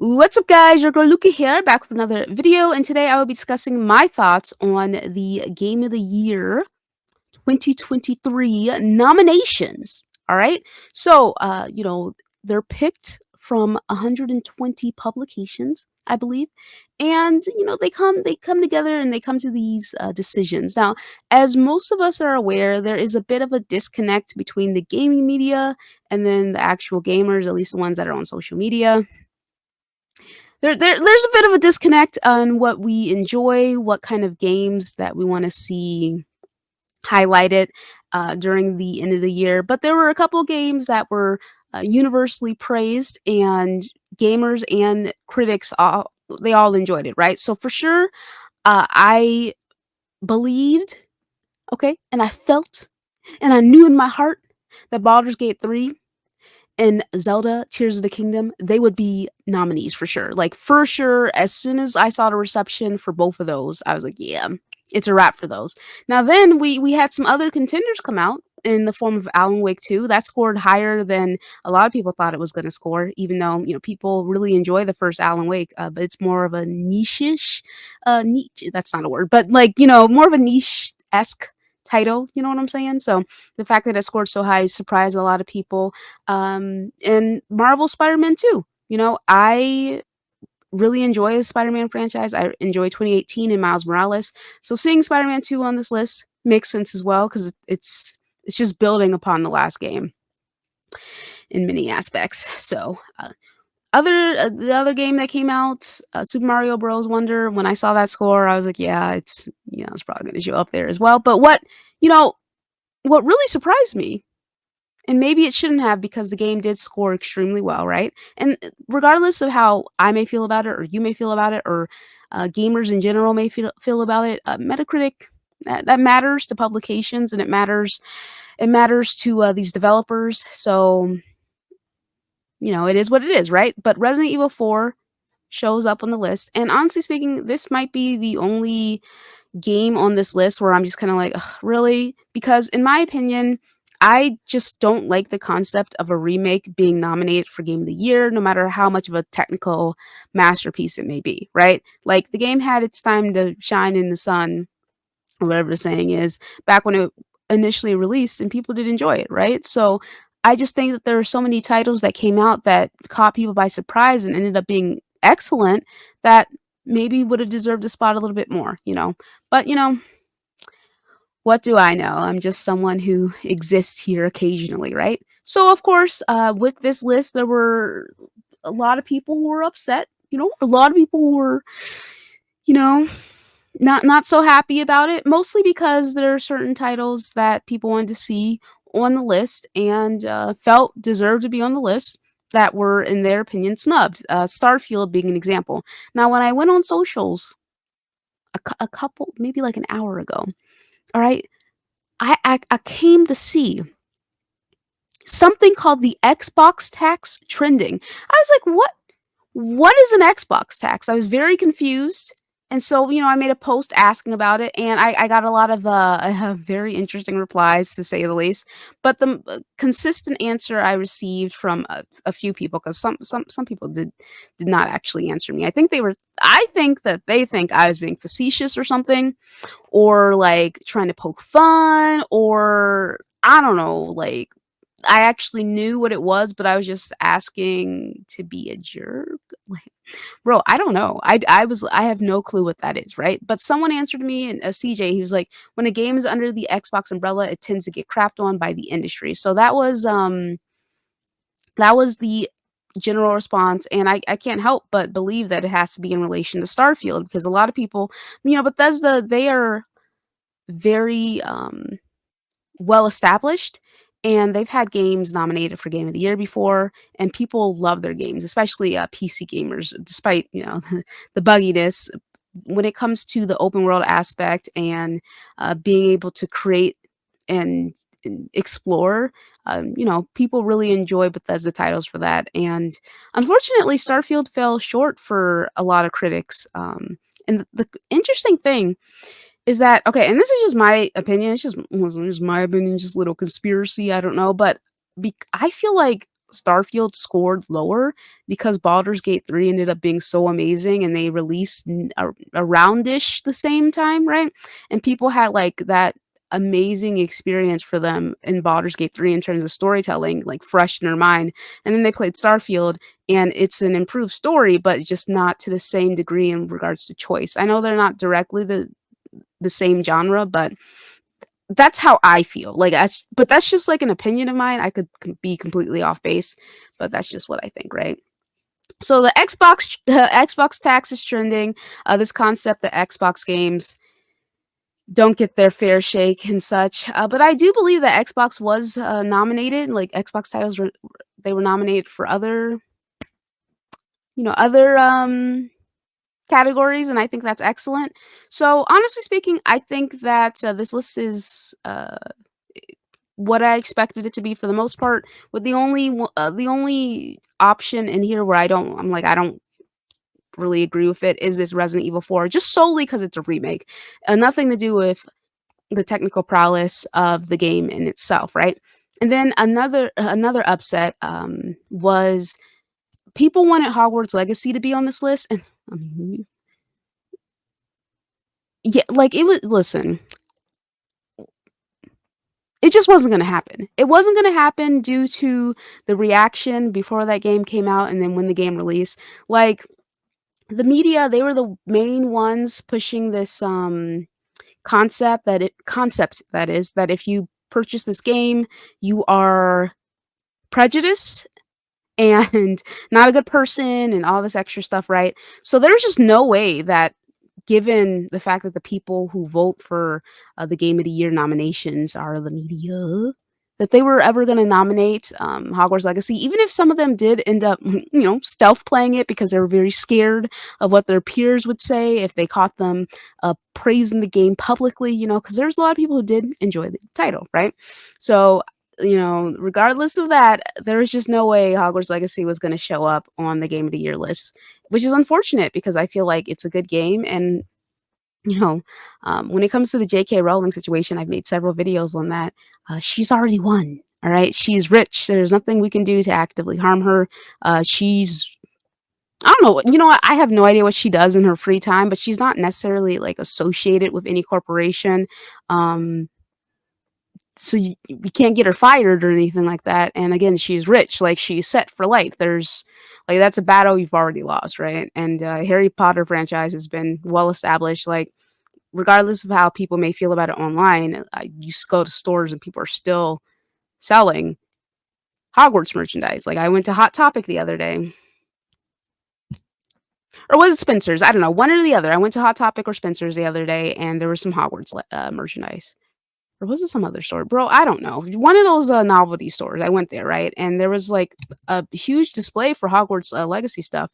What's up, guys? Your girl Luca here, back with another video, and today I will be discussing my thoughts on the Game of the Year 2023 nominations. All right, so they're picked from 120 publications, I believe, and they come together and they come to these decisions. Now, as most of us are aware, there is a bit of a disconnect between the gaming media and then the actual gamers, at least the ones that are on social media. There's a bit of a disconnect on what we enjoy, what kind of games that we want to see highlighted during the end of the year. But there were a couple games that were universally praised, and gamers and critics all enjoyed it, right? So for sure, I believed, okay, and I felt, and I knew in my heart that Baldur's Gate 3 and Zelda Tears of the Kingdom, they would be nominees for sure. Like, for sure, as soon as I saw the reception for both of those, I was like, "Yeah, it's a wrap for those." Now then, we had some other contenders come out in the form of Alan Wake 2. That scored higher than a lot of people thought it was gonna score, even though, people really enjoy the first Alan Wake, but it's more of a niche-ish, niche that's not a word, but, like, more of a niche-esque title, you know what I'm saying? So, the fact that it scored so high surprised a lot of people. And Marvel Spider-Man 2. I really enjoy the Spider-Man franchise. I enjoy 2018 and Miles Morales. So seeing Spider-Man 2 on this list makes sense as well because it's just building upon the last game in many aspects. So the other game that came out, Super Mario Bros. Wonder. When I saw that score, I was like, yeah, it's probably going to show up there as well. But you know what really surprised me, and maybe it shouldn't have because the game did score extremely well, right? And regardless of how I may feel about it, or you may feel about it, or gamers in general may feel about it, Metacritic, that matters to publications, and it matters to these developers. So it is what it is, right? But Resident Evil 4 shows up on the list, and honestly speaking, this might be the only game on this list where I'm just kind of like, "Ugh, really?" Because in my opinion, I just don't like the concept of a remake being nominated for Game of the Year, no matter how much of a technical masterpiece it may be, right? Like, the game had its time to shine in the sun, or whatever the saying is, back when it initially released, and people did enjoy it, right? So I just think that there are so many titles that came out that caught people by surprise and ended up being excellent that maybe would have deserved a spot a little bit more. But what do I know? I'm just someone who exists here occasionally, right? So, of course, with this list, there were a lot of people who were upset. A lot of people who were, you know, not so happy about it. Mostly because there are certain titles that people wanted to see on the list and felt deserved to be on the list that were, in their opinion, snubbed. Starfield being an example. Now, when I went on socials a couple, maybe like an hour ago, all right, I came to see something called the Xbox tax trending. I was like, what is an Xbox tax? I was very confused. And so, I made a post asking about it, and I got a lot of very interesting replies, to say the least. But the consistent answer I received from a few people, because some people did not actually answer me. I think that they think I was being facetious or something, or like trying to poke fun, or I don't know, like I actually knew what it was, but I was just asking to be a jerk. Like, bro, I don't know. I have no clue what that is, right? But someone answered me, and a CJ, he was like, when a game is under the Xbox umbrella, it tends to get crapped on by the industry. So that was the general response, and I can't help but believe that it has to be in relation to Starfield, because a lot of people, Bethesda, they are very well established, and they've had games nominated for Game of the Year before, and people love their games, especially PC gamers, despite the bugginess. When it comes to the open world aspect and being able to create and explore, people really enjoy Bethesda titles for that. And unfortunately, Starfield fell short for a lot of critics. And the interesting thing is that, okay, and this is just my opinion, it's just my opinion, just a little conspiracy, I don't know, but I feel like Starfield scored lower because Baldur's Gate 3 ended up being so amazing and they released aroundish the same time, right? And people had like that amazing experience for them in Baldur's Gate 3 in terms of storytelling, like fresh in their mind. And then they played Starfield and it's an improved story, but just not to the same degree in regards to choice. I know they're not directly the same genre, but that's how I feel. Like, but that's just like an opinion of mine. I could be completely off base, but that's just what I think, right? So the Xbox tax is trending. This concept that Xbox games don't get their fair shake and such. But I do believe that Xbox was nominated. Like Xbox titles were they were nominated for other other categories, and I think that's excellent. So honestly speaking, I think that this list is what I expected it to be for the most part. With the only option in here where I don't really agree with it is this Resident Evil 4, just solely because it's a remake, nothing to do with the technical prowess of the game in itself, right? And then another upset was people wanted Hogwarts Legacy to be on this list, and I mean, yeah, like it was. Listen, it just wasn't gonna happen. It wasn't gonna happen due to the reaction before that game came out and then when the game released. Like, the media, they were the main ones pushing this, concept that is, that if you purchase this game, you are prejudiced and not a good person and all this extra stuff, right? So there's just no way that given the fact that the people who vote for the Game of the Year nominations are the media, that they were ever going to nominate Hogwarts Legacy, even if some of them did end up, stealth playing it because they were very scared of what their peers would say if they caught them praising the game publicly, because there's a lot of people who did enjoy the title, right? So regardless of that, there was just no way Hogwarts Legacy was going to show up on the Game of the Year list, which is unfortunate because I feel like it's a good game. And, you know, when it comes to the J.K. Rowling situation, I've made several videos on that. She's already won. All right. She's rich. There's nothing we can do to actively harm her. She's I don't know. You know what? I have no idea what she does in her free time, but she's not necessarily like associated with any corporation. Um, so you can't get her fired or anything like that. And again, she's rich, like she's set for life. There's like that's a battle you've already lost, right? And Harry Potter franchise has been well established. Like regardless of how people may feel about it online, you just go to stores and people are still selling Hogwarts merchandise. Like I went to Hot Topic the other day, or was it Spencer's? I don't know, one or the other. I went to Hot Topic or Spencer's the other day, and there was some Hogwarts merchandise. Or was it some other store? Bro, I don't know. One of those, novelty stores. I went there, right? And there was, like, a huge display for Hogwarts, Legacy stuff.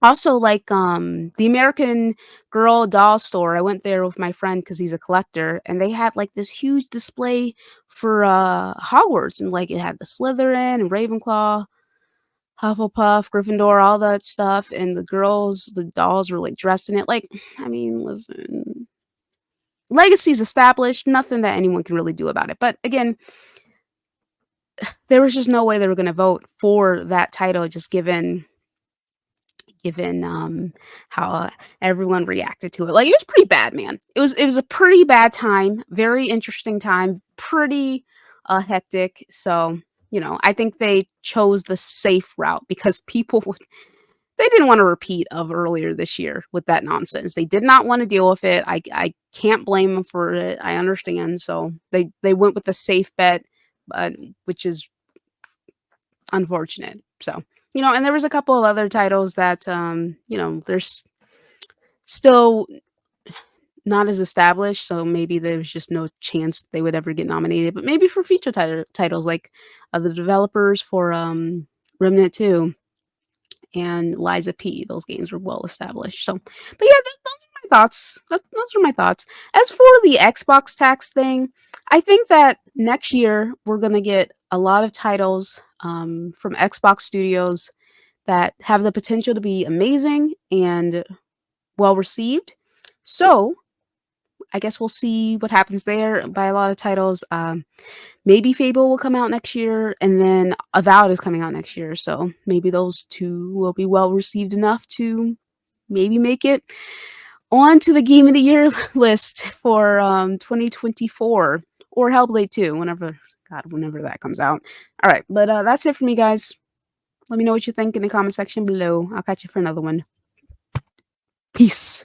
Also, like, the American Girl doll store, I went there with my friend because he's a collector, and they had, like, this huge display for, Hogwarts, and, like, it had the Slytherin and Ravenclaw, Hufflepuff, Gryffindor, all that stuff, and the dolls were, like, dressed in it. Like, I mean, listen, Legacy's established, nothing that anyone can really do about it. But again, there was just no way they were gonna vote for that title just given how, everyone reacted to it. Like, it was pretty bad, man. It was a pretty bad time, very interesting time, pretty, hectic. So, I think they chose the safe route because people they didn't want a repeat of earlier this year with that nonsense. They did not want to deal with it. I can't blame them for it. I understand. So they went with the safe bet, but which is unfortunate. So, and there was a couple of other titles that there's still not as established, so maybe there's just no chance they would ever get nominated. But maybe for future titles like the developers for Remnant 2 and Liza P. Those games were well established. So, but yeah, those are my thoughts. Those are my thoughts. As for the Xbox tax thing, I think that next year we're gonna get a lot of titles from Xbox studios that have the potential to be amazing and well received. So I guess we'll see what happens there. By a lot of titles, maybe Fable will come out next year, and then Avowed is coming out next year, so maybe those 2 will be well received enough to maybe make it on to the Game of the Year list for, 2024 or Hellblade 2, whenever that comes out. Alright, but, that's it for me, guys. Let me know what you think in the comment section below. I'll catch you for another one. Peace.